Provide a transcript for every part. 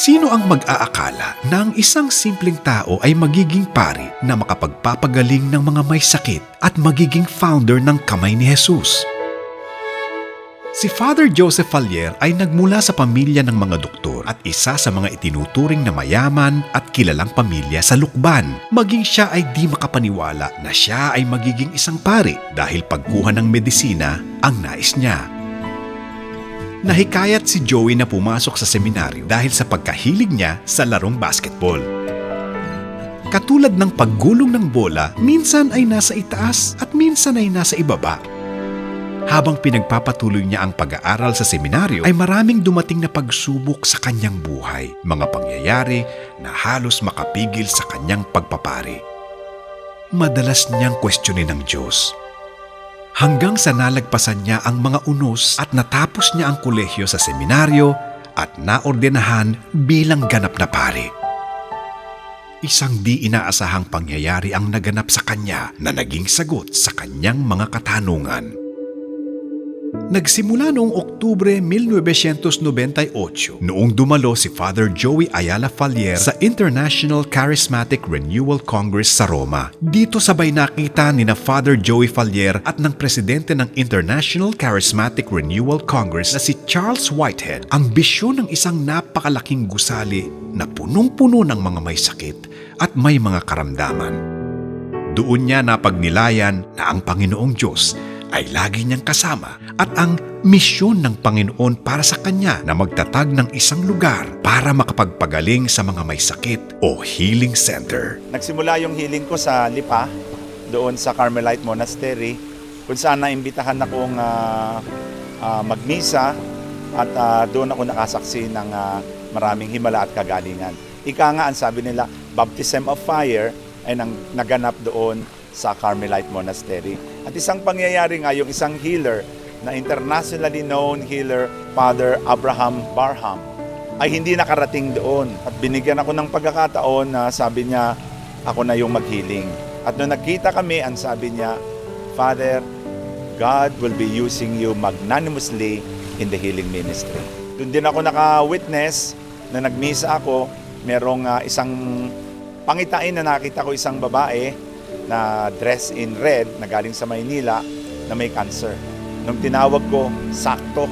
Sino ang mag-aakala na ang isang simpleng tao ay magiging pari na makapagpapagaling ng mga may sakit at magiging founder ng Kamay ni Jesus? Si Father Joseph Fallier ay nagmula sa pamilya ng mga doktor at isa sa mga itinuturing na mayaman at kilalang pamilya sa Lukban. Maging siya ay di makapaniwala na siya ay magiging isang pari dahil pagkuha ng medisina ang nais niya. Nahikayat si Joey na pumasok sa seminaryo dahil sa pagkahilig niya sa larong basketball. Katulad ng paggulong ng bola, minsan ay nasa itaas at minsan ay nasa ibaba. Habang pinagpapatuloy niya ang pag-aaral sa seminaryo, ay maraming dumating na pagsubok sa kanyang buhay, mga pangyayari na halos makapigil sa kanyang pagpapari. Madalas niyang kwestiyonin ng Diyos. Hanggang sa nalagpasan niya ang mga unos at natapos niya ang kolehiyo sa seminaryo at naordenahan bilang ganap na pari. Isang di inaasahang pangyayari ang naganap sa kanya na naging sagot sa kanyang mga katanungan. Nagsimula noong Oktubre 1998 noong dumalo si Father Joey Ayala Fallier sa International Charismatic Renewal Congress sa Roma. Dito sabay nakita ni na Father Joey Fallier at ng presidente ng International Charismatic Renewal Congress na si Charles Whitehead ang bisyon ng isang napakalaking gusali na punong-puno ng mga may sakit at may mga karamdaman. Doon niya napagnilayan na ang Panginoong Diyos ay lagi niyang kasama at ang misyon ng Panginoon para sa kanya na magtatag ng isang lugar para makapagpagaling sa mga may sakit o healing center. Nagsimula yung healing ko sa Lipa, doon sa Carmelite Monastery, kung saan naimbitahan akong magmisa at doon ako nakasaksi ng maraming himala at kagalingan. Ika nga, ang sabi nila, baptism of fire ay naganap doon sa Carmelite Monastery. At isang pangyayari nga, yung isang healer na internationally known healer, Father Abraham Barham, ay hindi nakarating doon. At binigyan ako ng pagkakataon na sabi niya, ako na yung mag-healing. At nung nagkita kami, ang sabi niya, Father, God will be using you magnanimously in the healing ministry. Doon din ako naka-witness na nagmisa ako, merong isang pangitain na nakita ko isang babae na dress in red na galing sa Maynila na may cancer. Nung tinawag ko, sakto.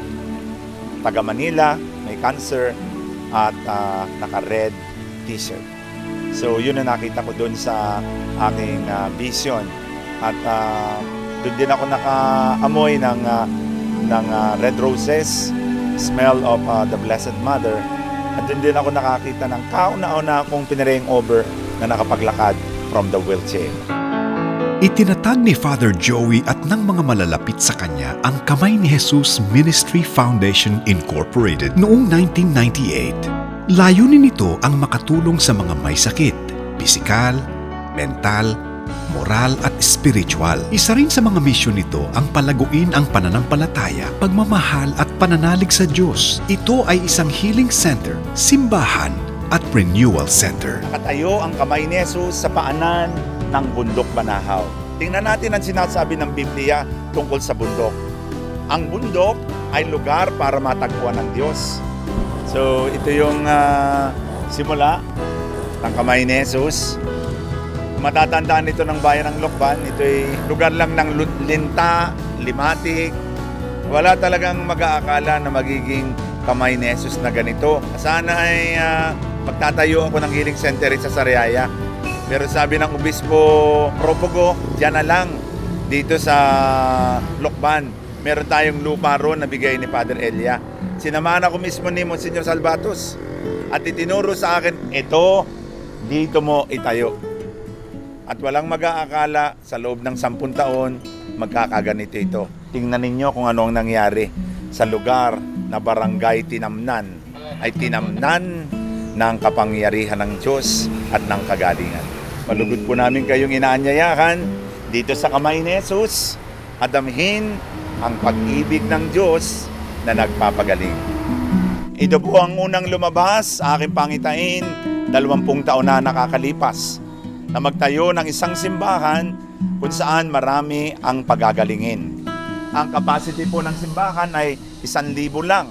Taga Manila, may cancer at naka-red t-shirt. So yun na nakita ko doon sa aking vision. At doon din ako nakaamoy ng red roses, smell of the Blessed Mother. At doon din ako nakakita ng kauna-una akong pinaraying over na nakapaglakad from the wheelchair. Itinatag ni Father Joey at ng mga malalapit sa kanya ang Kamay ni Jesus Ministry Foundation Incorporated noong 1998. Layunin nito ang makatulong sa mga may sakit, pisikal, mental, moral at spiritual. Isa rin sa mga misyon nito ang palaguin ang pananampalataya, pagmamahal at pananalig sa Diyos. Ito ay isang healing center, simbahan at renewal center. Nakatayo ang Kamay ni Jesus sa paanan ng bundok Banahaw. Tingnan natin ang sinasabi ng Biblia tungkol sa bundok. Ang bundok ay lugar para matagpuan ng Diyos. So ito yung simula ng Kamay ni Jesus. Matatandaan ito ng bayan ng Lukban. Ito ay lugar lang ng linta, limatik. Wala talagang mag-aakala na magiging Kamay ni Jesus na ganito. Sana ay magtatayo ako ng healing center sa Sariaya. Pero sabi ng Obispo Propogo, diyan na lang, dito sa Lukban. Meron tayong lupa roon na bigay ni Father Elia. Sinamahan ako mismo ni Monsignor Salvatos. At itinuro sa akin, ito, dito mo itayo. At walang mag-aakala, sa loob ng 10 taon, magkakaganito ito. Tingnan ninyo kung ano ang nangyari sa lugar na barangay Tinamnan. Ay tinamnan ng kapangyarihan ng Diyos at ng kagalingan. Malugod po namin kayong inaanyayahan dito sa Kamay ni Jesus at damhin ang pag-ibig ng Diyos na nagpapagaling. Ito po ang unang lumabas sa aking pangitain 20 taon na nakakalipas na magtayo ng isang simbahan kung saan marami ang pagagalingin. Ang capacity po ng simbahan ay 1,000 lang.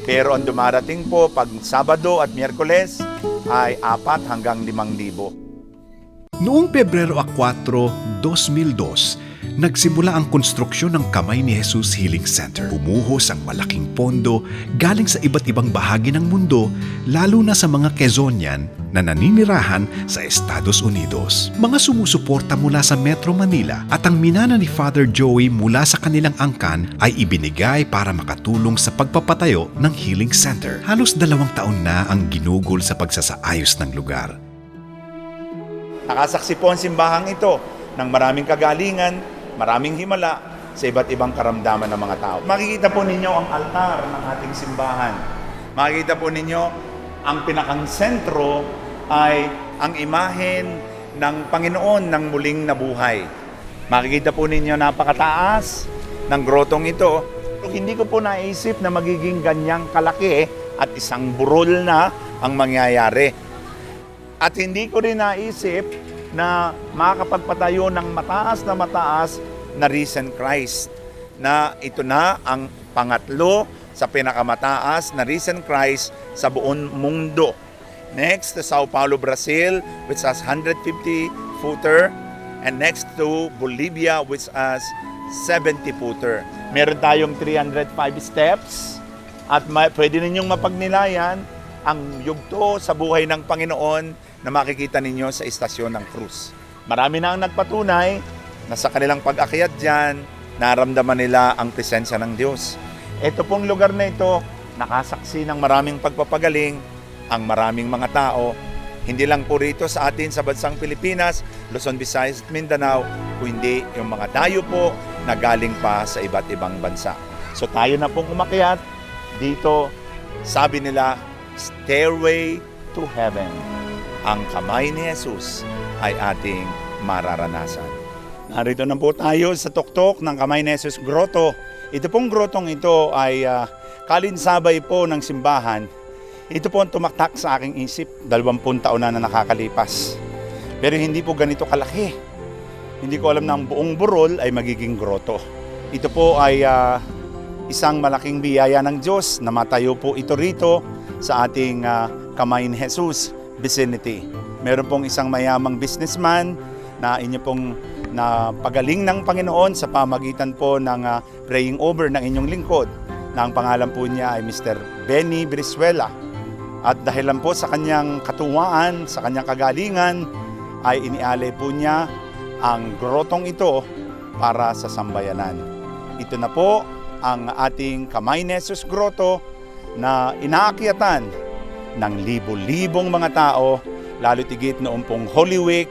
Pero ang dumarating po pag Sabado at Miyerkules ay 4 hanggang 5,000. Noong Pebrero 4, 2002, nagsimula ang konstruksyon ng Kamay ni Jesus Healing Center. Bumuhos ang malaking pondo galing sa iba't ibang bahagi ng mundo, lalo na sa mga Quezonian na naninirahan sa Estados Unidos. Mga sumusuporta mula sa Metro Manila at ang minana ni Father Joey mula sa kanilang angkan ay ibinigay para makatulong sa pagpapatayo ng Healing Center. Halos 2 taon na ang ginugol sa pagsasaayos ng lugar. Nakasaksi po ang simbahang ito ng maraming kagalingan, maraming himala sa iba't ibang karamdaman ng mga tao. Makikita po ninyo ang altar ng ating simbahan. Makikita po ninyo ang pinakang sentro ay ang imahen ng Panginoon ng muling nabuhay. Makikita po ninyo napakataas ng grotong ito. Hindi ko po naisip na magiging ganyang kalaki at isang burol na ang mangyayari. At hindi ko rin naisip na makakapagpatayo ng mataas na risen Christ. Na ito na ang pangatlo sa pinakamataas na risen Christ sa buong mundo. Next to Sao Paulo, Brazil, which has 150-footer. And next to Bolivia, which has 70-footer. Meron tayong 305 steps. At pwede ninyong mapagnilayan ang yugto sa buhay ng Panginoon na makikita ninyo sa istasyon ng krus. Marami na ang nagpatunay na sa kanilang pag-akyat dyan, naramdaman nila ang presensya ng Diyos. Ito pong lugar na ito, nakasaksi ng maraming pagpapagaling, ang maraming mga tao, hindi lang po rito sa atin sa bansang Pilipinas, Luzon, Visayas at Mindanao, kundi yung mga dayo po na galing pa sa iba't ibang bansa. So tayo na pong umakyat dito, sabi nila, Stairway to Heaven. Ang kamay ni Jesus ay ating mararanasan. Narito na po tayo sa tuktok ng Kamay ni Jesus Grotto. Ito pong grotong ito ay kalinsabay po ng simbahan. Ito po ang tumaktak sa aking isip. 20 taon na nakakalipas. Pero hindi po ganito kalaki. Hindi ko alam na ang buong burol ay magiging grotto. Ito po ay isang malaking biyaya ng Diyos na matayo po ito rito sa ating Kamay ni Jesus vicinity. Meron pong isang mayamang businessman na inyo pong napagaling ng Panginoon sa pamagitan po ng praying over ng inyong lingkod, na ang pangalan po niya ay Mr. Benny Brizuela. At dahil lang po sa kanyang katuwaan, sa kanyang kagalingan, ay inialay po niya ang grotong ito para sa sambayanan. Ito na po ang ating Kamay ni Jesus Grotto na inaakyatan ng libo-libong mga tao, lalo tigit noong pong Holy Week.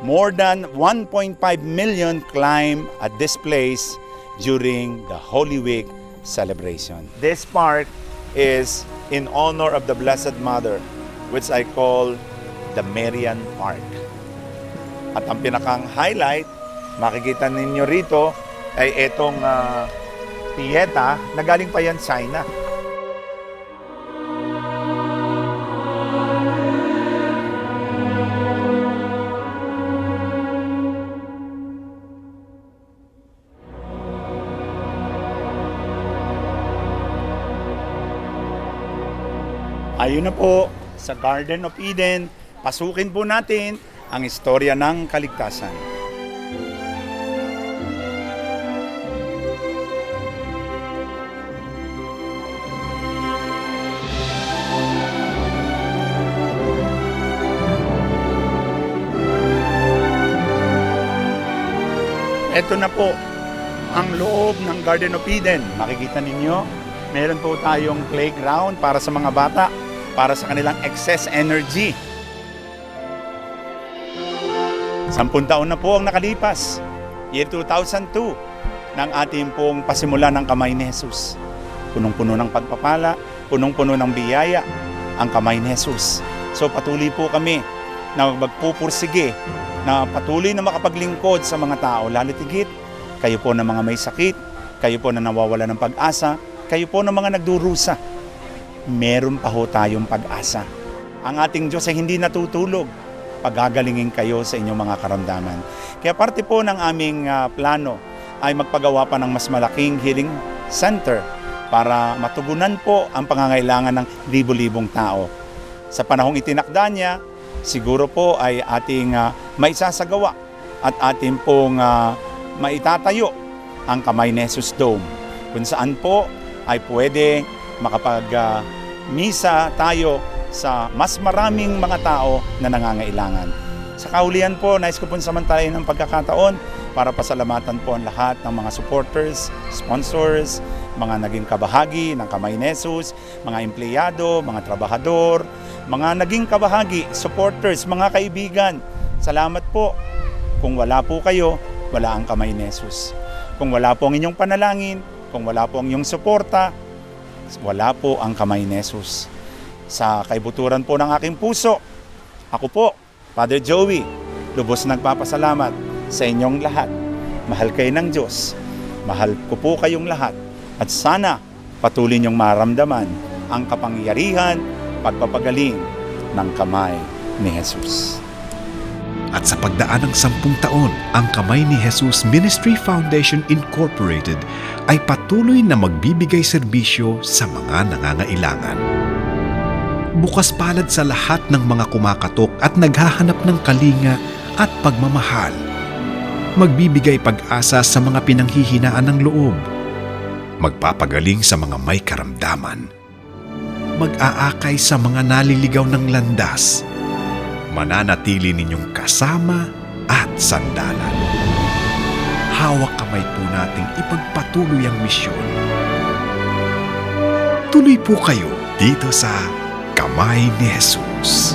More than 1.5 million climb at this place during the Holy Week celebration. This park is in honor of the Blessed Mother, which I call the Marian Park. At ang pinakang highlight, makikita ninyo rito, ay itong piyeta na galing pa yan China. Ayun na po, sa Garden of Eden, pasukin po natin ang istorya ng kaligtasan. Ito na po ang loob ng Garden of Eden. Makikita ninyo, meron po tayong playground para sa mga bata, para sa kanilang excess energy. 10 taon na po ang nakalipas. Year 2002, ng ating pong pasimula ng Kamay ni Jesus. Punong-puno ng pagpapala, punong-puno ng biyaya, ang Kamay ni Jesus. So patuloy po kami na magpupursige, na patuloy na makapaglingkod sa mga tao, lalo tigit, kayo po na mga may sakit, kayo po na nawawala ng pag-asa, kayo po na mga nagdurusa. Meron pa ho tayong pag-asa. Ang ating Diyos ay hindi natutulog. Pagagalingin kayo sa inyong mga karamdaman. Kaya parte po ng aming plano ay magpagawa pa ng mas malaking healing center para matugunan po ang pangangailangan ng libo-libong tao. Sa panahong itinakda niya, siguro po ay ating maisasagawa at ating pong maitatayo ang Kamay ni Jesus Dome, kung saan po ay pwede makapag-misa tayo sa mas maraming mga tao na nangangailangan. Sa kahulihan po, nais ko po samantalahin ng pagkakataon para pasalamatan po ang lahat ng mga supporters, sponsors, mga naging kabahagi ng Kamay ni Jesus, mga empleyado, mga trabahador, mga naging kabahagi, supporters, mga kaibigan. Salamat po. Kung wala po kayo, wala ang Kamay ni Jesus. Kung wala po ang inyong panalangin, kung wala po ang inyong suporta, wala po ang Kamay ni Jesus. Sa kaibuturan po ng aking puso, ako po, Father Joey, lubos nagpapasalamat sa inyong lahat. Mahal kayo ng Diyos. Mahal ko po kayong lahat. At sana patuloy niyong maramdaman ang kapangyarihan, pagpapagaling ng Kamay ni Jesus. At sa pagdaan ng 10 taon, ang Kamay ni Jesus Ministry Foundation Incorporated ay patuloy na magbibigay serbisyo sa mga nangangailangan. Bukas palad sa lahat ng mga kumakatok at naghahanap ng kalinga at pagmamahal. Magbibigay pag-asa sa mga pinanghihinaan ng loob. Magpapagaling sa mga may karamdaman. Mag-aakay sa mga naliligaw ng landas. Mananatili ninyong kasama at sandalan. Hawak kamay po nating ipagpatuloy ang misyon. Tuloy po kayo dito sa Kamay ni Jesus.